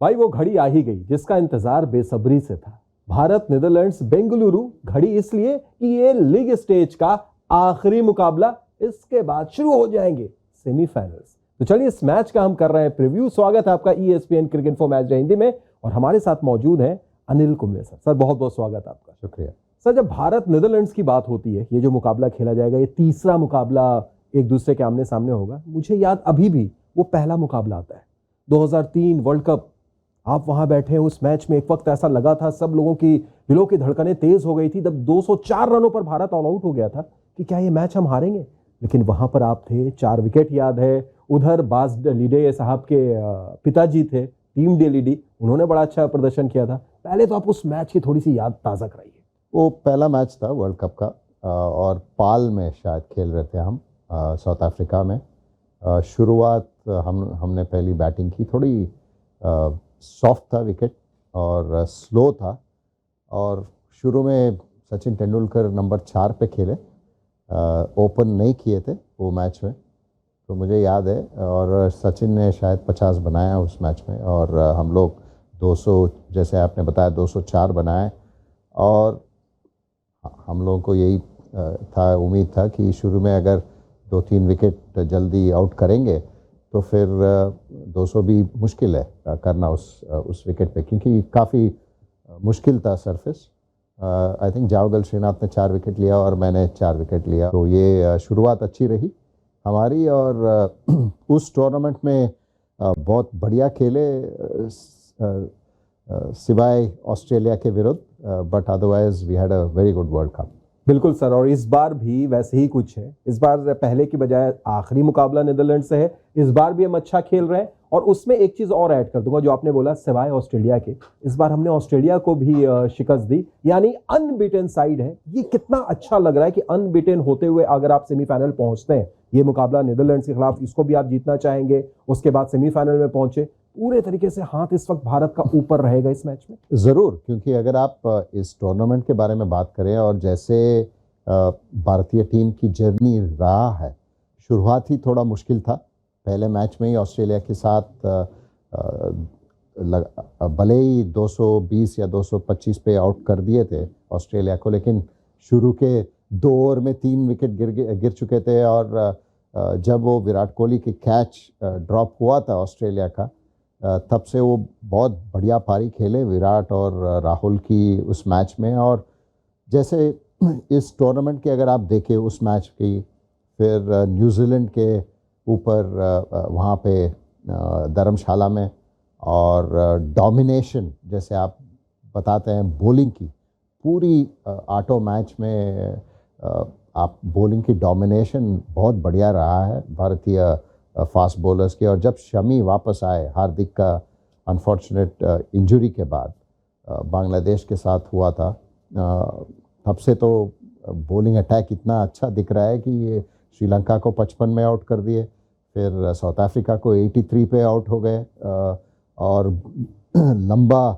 भाई वो घड़ी आ ही गई जिसका इंतजार बेसब्री से था। भारत नीदरलैंड्स बेंगलुरु घड़ी इसलिए कि ये लीग स्टेज का आखिरी मुकाबला, इसके बाद शुरू हो जाएंगे सेमीफाइनल्स। तो चलिए इस मैच का हम कर रहे हैं प्रीव्यू। स्वागत है आपका ESPN cricket info match day Hindi में, और हमारे साथ मौजूद हैं अनिल कुंबले सर। सर बहुत बहुत स्वागत आपका। शुक्रिया सर, जब भारत नीदरलैंड्स की बात होती है, ये जो मुकाबला खेला जाएगा, ये तीसरा मुकाबला एक दूसरे के आमने सामने होगा। मुझे याद अभी भी वो पहला मुकाबला आता है 2003 वर्ल्ड कप। आप वहां बैठे हैं उस मैच में, एक वक्त ऐसा लगा था सब लोगों की दिलों की धड़कनें तेज हो गई थी जब 204 रनों पर भारत ऑल आउट हो गया था कि क्या ये मैच हम हारेंगे। लेकिन वहां पर आप थे, 4 विकेट याद है। उधर बाज डलीडे साहब के पिताजी थे, टीम डेलीडी, उन्होंने बड़ा अच्छा प्रदर्शन किया था। पहले तो आप उस मैच की थोड़ी सी याद ताज़ा कराइए। वो पहला मैच था वर्ल्ड कप का, और पाल में शायद खेल रहे थे हम, साउथ अफ्रीका में। शुरुआत हमने पहली बैटिंग की, थोड़ी सॉफ्ट था विकेट और स्लो था। और शुरू में सचिन तेंदुलकर नंबर 4 पे खेले, ओपन नहीं किए थे वो मैच में, तो मुझे याद है। और सचिन ने शायद 50 बनाया उस मैच में, और हम लोग 200, जैसे आपने बताया, 204 बनाए। और हम लोगों को यही था, उम्मीद था कि शुरू में अगर 2-3 विकेट जल्दी आउट करेंगे तो फिर 200 भी मुश्किल है करना उस विकेट पे, क्योंकि काफ़ी मुश्किल था सरफेस। आई थिंक जावगल श्रीनाथ ने 4 विकेट लिया और मैंने 4 विकेट लिया, तो ये शुरुआत अच्छी रही हमारी। और उस टूर्नामेंट में बहुत बढ़िया खेले, सिवाय ऑस्ट्रेलिया के विरुद्ध, but otherwise we had a very good World Cup. बिल्कुल सर, और इस बार भी वैसे ही कुछ है। इस बार पहले की बजाय आखिरी मुकाबला नीदरलैंड से है। इस बार भी हम अच्छा खेल रहे हैं, और उसमें एक चीज और ऐड कर दूंगा जो आपने बोला, सिवाय ऑस्ट्रेलिया के, इस बार हमने ऑस्ट्रेलिया को भी शिकस्त दी, यानी अनबीटन साइड है। ये कितना अच्छा लग रहा है कि अनबीटन होते हुए अगर आप सेमीफाइनल पहुंचते हैं, ये मुकाबला नीदरलैंड के खिलाफ, इसको भी आप जीतना चाहेंगे, उसके बाद सेमीफाइनल में पहुंचे, पूरे तरीके से हाथ इस वक्त भारत का ऊपर रहेगा इस मैच में। ज़रूर, क्योंकि अगर आप इस टूर्नामेंट के बारे में बात करें और जैसे भारतीय टीम की जर्नी रहा है, शुरुआत ही थोड़ा मुश्किल था। पहले मैच में ही ऑस्ट्रेलिया के साथ भले ही 220 या 225 पे आउट कर दिए थे ऑस्ट्रेलिया को, लेकिन शुरू के 2 ओवर में 3 विकेट गिर चुके थे। और जब वो विराट कोहली की कैच ड्रॉप हुआ था ऑस्ट्रेलिया का, तब से वो बहुत बढ़िया पारी खेले विराट और राहुल की उस मैच में। और जैसे इस टूर्नामेंट के अगर आप देखें उस मैच की, फिर न्यूजीलैंड के ऊपर वहाँ पे धर्मशाला में, और डोमिनेशन जैसे आप बताते हैं बॉलिंग की, पूरी 8 मैच में आप बॉलिंग की डोमिनेशन बहुत बढ़िया रहा है भारतीय फास्ट बॉलर्स के। और जब शमी वापस आए, हार्दिक का अनफॉर्चुनेट इंजरी के बाद बांग्लादेश के साथ हुआ था, तब से तो बॉलिंग अटैक इतना अच्छा दिख रहा है कि ये श्रीलंका को 55 में आउट कर दिए, फिर साउथ अफ्रीका को 83 पे आउट हो गए। और लंबा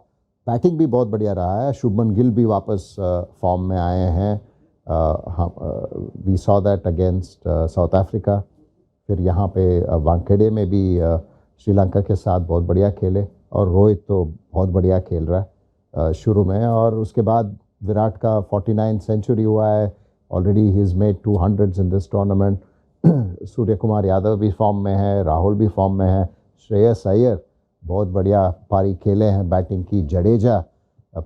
बैटिंग भी बहुत बढ़िया रहा है। शुभमन गिल भी वापस फॉर्म में आए हैं। We saw that against South Africa. फिर यहाँ पे वानखेड़े में भी श्रीलंका के साथ बहुत बढ़िया खेले, और रोहित तो बहुत बढ़िया खेल रहा है शुरू में। और उसके बाद विराट का 49 सेंचुरी हुआ है already, he is made 200s in this tournament. Surya Kumar Yadav भी फॉर्म में है, राहुल भी फॉर्म में है, श्रेयस अय्यर बहुत बढ़िया पारी खेले हैं बैटिंग की, जडेजा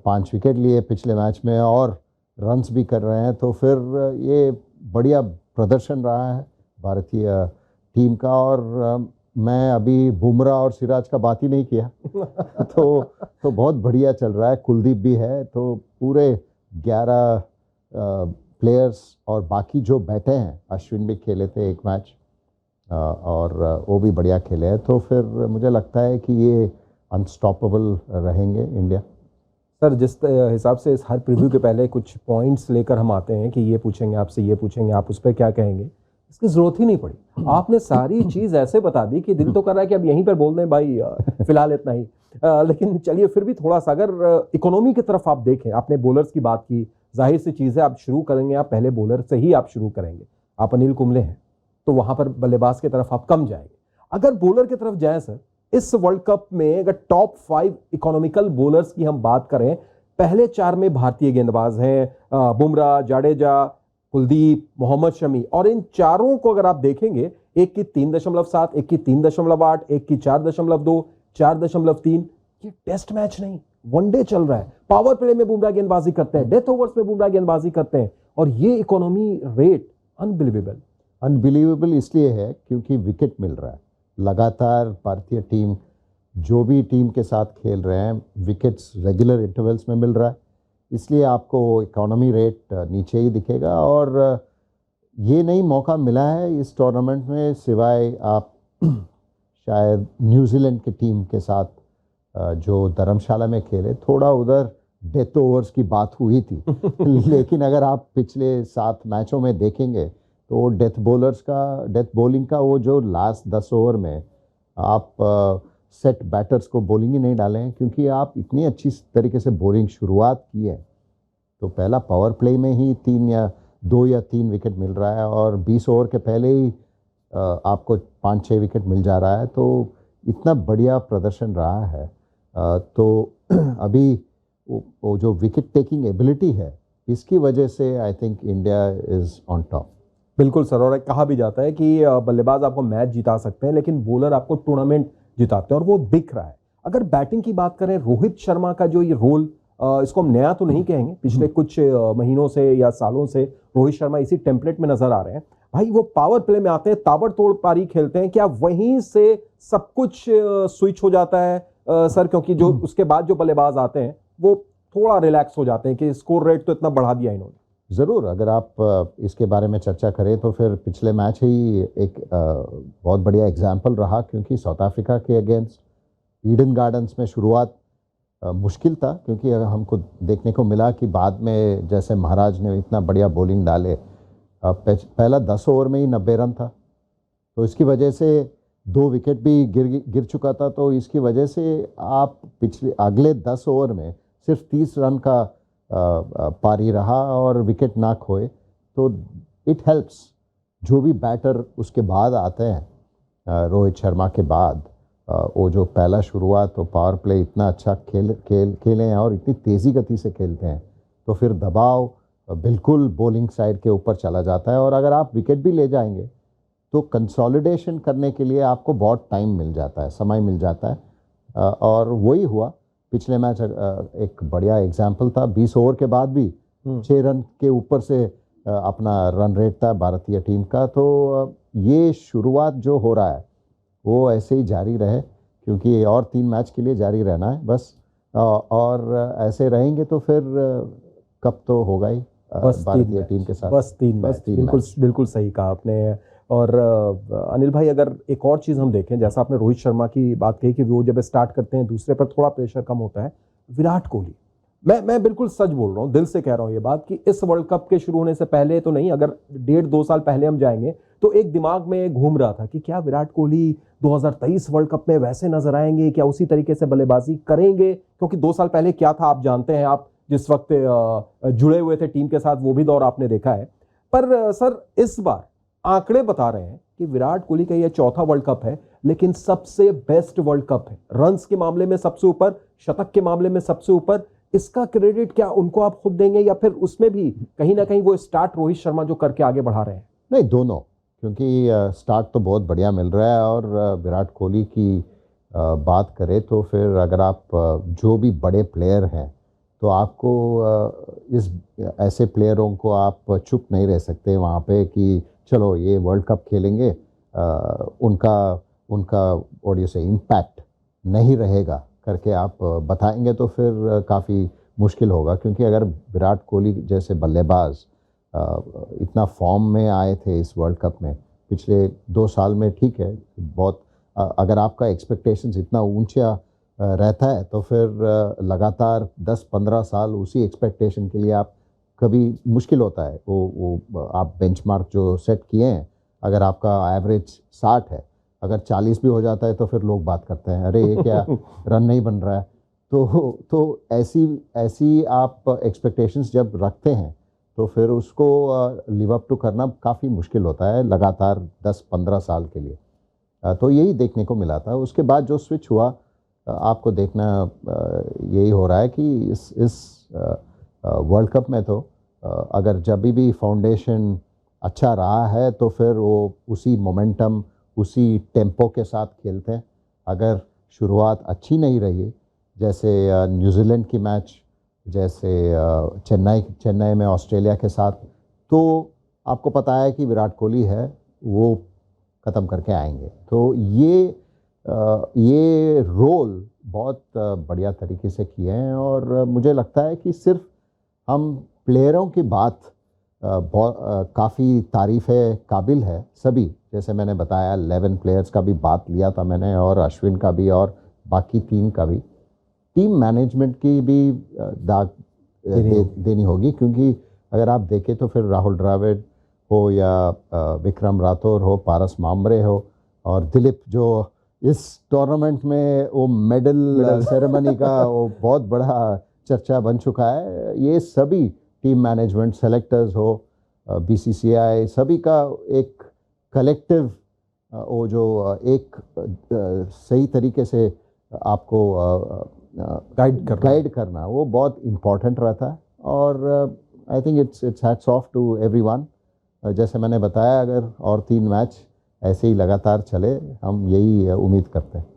5 विकेट लिए पिछले मैच में और रन्स भी कर रहे हैं। तो फिर ये बढ़िया प्रदर्शन रहा है भारतीय टीम का। और मैं अभी बुमराह और सिराज का बात ही नहीं किया तो बहुत बढ़िया चल रहा है। कुलदीप भी है, तो पूरे 11 प्लेयर्स, और बाकी जो बैठे हैं, अश्विन भी खेले थे एक मैच, और वो भी बढ़िया खेले हैं। तो फिर मुझे लगता है कि ये अनस्टॉपेबल रहेंगे इंडिया। सर, जिस हिसाब से इस हर प्रीव्यू के पहले कुछ पॉइंट्स लेकर हम आते हैं कि ये पूछेंगे आपसे, ये पूछेंगे, आप उस पर क्या कहेंगे, इसकी जरूरत ही नहीं पड़ी। आपने सारी चीज ऐसे बता दी कि दिल तो कर रहा है कि अब यहीं पर बोल दें भाई, फिलहाल इतना ही। लेकिन चलिए फिर भी थोड़ा सा अगर इकोनॉमी की तरफ आप देखें, आपने बॉलर्स की बात की, जाहिर सी चीज़ है आप शुरू करेंगे, आप पहले बॉलर से ही आप शुरू करेंगे। आप अनिल कुंबले हैं, तो वहां पर बल्लेबाज की तरफ आप कम जाएंगे। अगर बॉलर की तरफ जाएं सर, इस वर्ल्ड कप में अगर टॉप 5 इकोनॉमिकल बॉलर्स की हम बात करें, पहले 4 में भारतीय गेंदबाज हैं, बुमराह, जाडेजा, कुलदीप, मोहम्मद शमी, और इन चारों को अगर आप देखेंगे, एक की 3.7, एक की 3.8, एक की 4.2, 4.3, ये टेस्ट मैच नहीं, वनडे चल रहा है। पावर प्ले में बुमराह गेंदबाजी करते हैं, डेथ ओवर्स में बुमराह गेंदबाजी करते हैं, और ये इकोनॉमी रेट अनबिलीवेबल। अनबिलीवेबल इसलिए है क्योंकि विकेट मिल रहा है लगातार। भारतीय टीम जो भी टीम के साथ खेल रहे हैं, विकेट्स रेगुलर इंटरवल्स में मिल रहा है, इसलिए आपको इकोनॉमी रेट नीचे ही दिखेगा। और ये नहीं मौका मिला है इस टूर्नामेंट में, सिवाय आप शायद न्यूजीलैंड की टीम के साथ जो धर्मशाला में खेले, थोड़ा उधर डेथ ओवर्स की बात हुई थी लेकिन अगर आप पिछले 7 मैचों में देखेंगे तो डेथ बॉलिंग का वो जो लास्ट 10 ओवर में आप सेट बैटर्स को बॉलिंग ही नहीं डाले हैं, क्योंकि आप इतनी अच्छी तरीके से बॉलिंग शुरुआत की है। तो पहला पावर प्ले में ही 2 या 3 विकेट मिल रहा है, और 20 ओवर के पहले ही आपको 5-6 विकेट मिल जा रहा है। तो इतना बढ़िया प्रदर्शन रहा है। तो अभी वो जो विकेट टेकिंग एबिलिटी है, इसकी वजह से I think India is on top. बिल्कुल सर, और कहा भी जाता है कि बल्लेबाज आपको मैच जिता सकते हैं, लेकिन बॉलर आपको टूर्नामेंट जिताते हैं, और वो दिख रहा है। अगर बैटिंग की बात करें, रोहित शर्मा का जो ये रोल, इसको हम नया तो नहीं कहेंगे, पिछले कुछ महीनों से या सालों से रोहित शर्मा इसी टेम्पलेट में नजर आ रहे हैं। भाई वो पावर प्ले में आते हैं, ताबड़तोड़ पारी खेलते हैं, क्या वहीं से सब कुछ स्विच हो जाता है सर? क्योंकि जो उसके बाद जो बल्लेबाज आते हैं वो थोड़ा रिलैक्स हो जाते हैं कि स्कोर रेट तो इतना बढ़ा दिया इन्होंने। ज़रूर, अगर आप इसके बारे में चर्चा करें तो फिर पिछले मैच ही एक बहुत बढ़िया एग्जाम्पल रहा, क्योंकि साउथ अफ्रीका के अगेंस्ट ईडन गार्डन्स में शुरुआत मुश्किल था, क्योंकि हमको देखने को मिला कि बाद में जैसे महाराज ने इतना बढ़िया बॉलिंग डाले, पहला 10 ओवर में ही 90 रन था, तो इसकी वजह से 2 विकेट भी गिर चुका था। तो इसकी वजह से आप अगले 10 ओवर में सिर्फ 30 रन का पारी रहा और विकेट ना खोए। तो इट हेल्प्स जो भी बैटर उसके बाद आते हैं रोहित शर्मा के बाद, वो जो पहला शुरुआत तो पावर प्ले इतना अच्छा खेले हैं और इतनी तेज़ी गति से खेलते हैं, तो फिर दबाव बिल्कुल बॉलिंग साइड के ऊपर चला जाता है। और अगर आप विकेट भी ले जाएंगे तो कंसोलिडेशन करने के लिए आपको बहुत टाइम मिल जाता है, समय मिल जाता है, और वही हुआ पिछले मैच। एक बढ़िया एग्जाम्पल था, 20 ओवर के बाद भी 6 रन के ऊपर से अपना रन रेट था भारतीय टीम का। तो ये शुरुआत जो हो रहा है वो ऐसे ही जारी रहे, क्योंकि और 3 मैच के लिए जारी रहना है बस, और ऐसे रहेंगे तो फिर कप तो होगा ही भारतीय टीम के साथ। बस 3 मैच, बिल्कुल सही कहा आपने। और अनिल भाई, अगर एक और चीज़ हम देखें, जैसा आपने रोहित शर्मा की बात कही कि वो जब स्टार्ट करते हैं दूसरे पर थोड़ा प्रेशर कम होता है, विराट कोहली, मैं बिल्कुल सच बोल रहा हूँ, दिल से कह रहा हूँ ये बात, कि इस वर्ल्ड कप के शुरू होने से पहले तो नहीं, अगर 1.5-2 साल पहले हम जाएंगे तो एक दिमाग में घूम रहा था कि क्या विराट कोहली 2023 वर्ल्ड कप में वैसे नजर आएंगे, क्या उसी तरीके से बल्लेबाजी करेंगे? क्योंकि 2 साल पहले क्या था आप जानते हैं, आप जिस वक्त जुड़े हुए थे टीम के साथ वो भी दौर आपने देखा है। पर सर इस बार आंकड़े बता रहे हैं कि विराट कोहली का यह 4था वर्ल्ड कप है, लेकिन सबसे बेस्ट वर्ल्ड कप है। रन्स के मामले में सबसे ऊपर, शतक के मामले में सबसे ऊपर। इसका क्रेडिट क्या उनको आप खुद देंगे, या फिर उसमें भी कहीं ना कहीं वो स्टार्ट रोहित शर्मा जो करके आगे बढ़ा रहे हैं? नहीं, दोनों, क्योंकि स्टार्ट तो बहुत बढ़िया मिल रहा है। और विराट कोहली की बात करें तो फिर अगर आप जो भी बड़े प्लेयर हैं, तो आपको इस ऐसे प्लेयरों को आप चुप नहीं रह सकते वहाँ पे कि चलो ये वर्ल्ड कप खेलेंगे, उनका व्हाट यू से इम्पैक्ट नहीं रहेगा करके आप बताएंगे तो फिर काफ़ी मुश्किल होगा। क्योंकि अगर विराट कोहली जैसे बल्लेबाज इतना फॉर्म में आए थे इस वर्ल्ड कप में पिछले 2 साल में, ठीक है, बहुत अगर आपका एक्सपेक्टेशंस इतना ऊंचा रहता है तो फिर लगातार 10-15 साल उसी एक्सपेक्टेशन के लिए आप कभी मुश्किल होता है। वो आप बेंचमार्क जो सेट किए हैं, अगर आपका एवरेज 60 है, अगर 40 भी हो जाता है तो फिर लोग बात करते हैं, अरे ये क्या रन नहीं बन रहा है। तो ऐसी आप एक्सपेक्टेशंस जब रखते हैं तो फिर उसको लिव अप टू करना काफ़ी मुश्किल होता है लगातार 10-15 साल के लिए। तो यही देखने को मिला था। उसके बाद जो स्विच हुआ, आपको देखना यही हो रहा है कि इस वर्ल्ड कप में तो अगर जब भी फाउंडेशन अच्छा रहा है तो फिर वो उसी मोमेंटम, उसी टेम्पो के साथ खेलते हैं। अगर शुरुआत अच्छी नहीं रही, जैसे न्यूजीलैंड की मैच, जैसे चेन्नई में ऑस्ट्रेलिया के साथ, तो आपको पता है कि विराट कोहली है वो ख़त्म करके आएंगे। तो ये रोल बहुत बढ़िया तरीके से किए हैं और मुझे लगता है कि सिर्फ हम प्लेयरों की बात काफ़ी तारीफ़ काबिल है सभी। जैसे मैंने बताया 11 प्लेयर्स का भी बात लिया था मैंने, और अश्विन का भी और बाकी 3 का भी। टीम मैनेजमेंट की भी दाग देनी होगी, क्योंकि अगर आप देखें तो फिर राहुल द्रविड़ हो या विक्रम राठौर हो, पारस मामरे हो और दिलीप, जो इस टूर्नामेंट में वो मेडल सेरेमनी का वो बहुत बड़ा चर्चा बन चुका है। ये सभी टीम मैनेजमेंट, सेलेक्टर्स हो, बीसीसीआई, सभी का एक कलेक्टिव वो जो एक सही तरीके से आपको गाइड करना वो बहुत इम्पोर्टेंट रहता है। और I think it's hats off to everyone. जैसे मैंने बताया, अगर और 3 मैच ऐसे ही लगातार चले, हम यही उम्मीद करते हैं।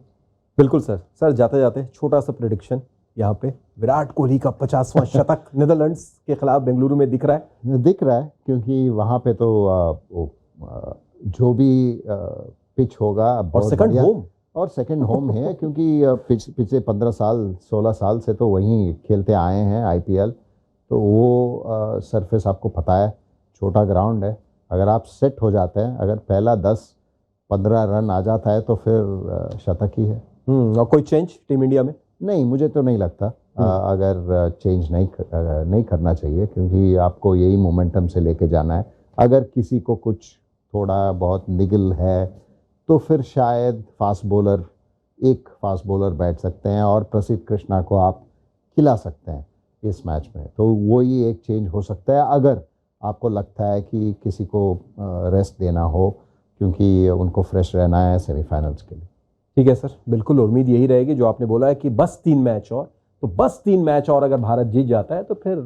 बिल्कुल सर जाते जाते छोटा सा प्रेडिक्शन यहाँ पे, विराट कोहली का 50वां शतक नीदरलैंड्स के खिलाफ बेंगलुरु में दिख रहा है, क्योंकि वहाँ पे तो जो भी पिच होगा और सेकंड होम है, क्योंकि पिछले 15 साल 16 साल से तो वहीं खेलते आए हैं आईपीएल। तो वो सरफेस आपको पता है, छोटा ग्राउंड है। अगर आप सेट हो जाते हैं, अगर पहला 10-15 रन आ जाता है तो फिर शतक ही है। और कोई चेंज टीम इंडिया में? नहीं, मुझे तो नहीं लगता। अगर चेंज नहीं करना चाहिए, क्योंकि आपको यही मोमेंटम से लेके जाना है। अगर किसी को कुछ थोड़ा बहुत निगल है तो फिर शायद एक फास्ट बॉलर बैठ सकते हैं और प्रसिद्ध कृष्णा को आप खिला सकते हैं इस मैच में। तो वही एक चेंज हो सकता है, अगर आपको लगता है कि किसी को रेस्ट देना हो, क्योंकि उनको फ्रेश रहना है सेमीफाइनल्स के लिए। ठीक है सर, बिल्कुल उम्मीद यही रहेगी जो आपने बोला है कि बस 3 मैच और, तो बस 3 मैच और अगर भारत जीत जाता है तो फिर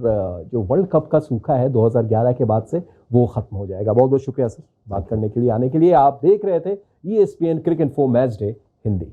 जो वर्ल्ड कप का सूखा है 2011 के बाद से वो खत्म हो जाएगा। बहुत बहुत शुक्रिया सर बात करने के लिए, आने के लिए। आप देख रहे थे ESPN क्रिक इन्फो मैच डे हिंदी।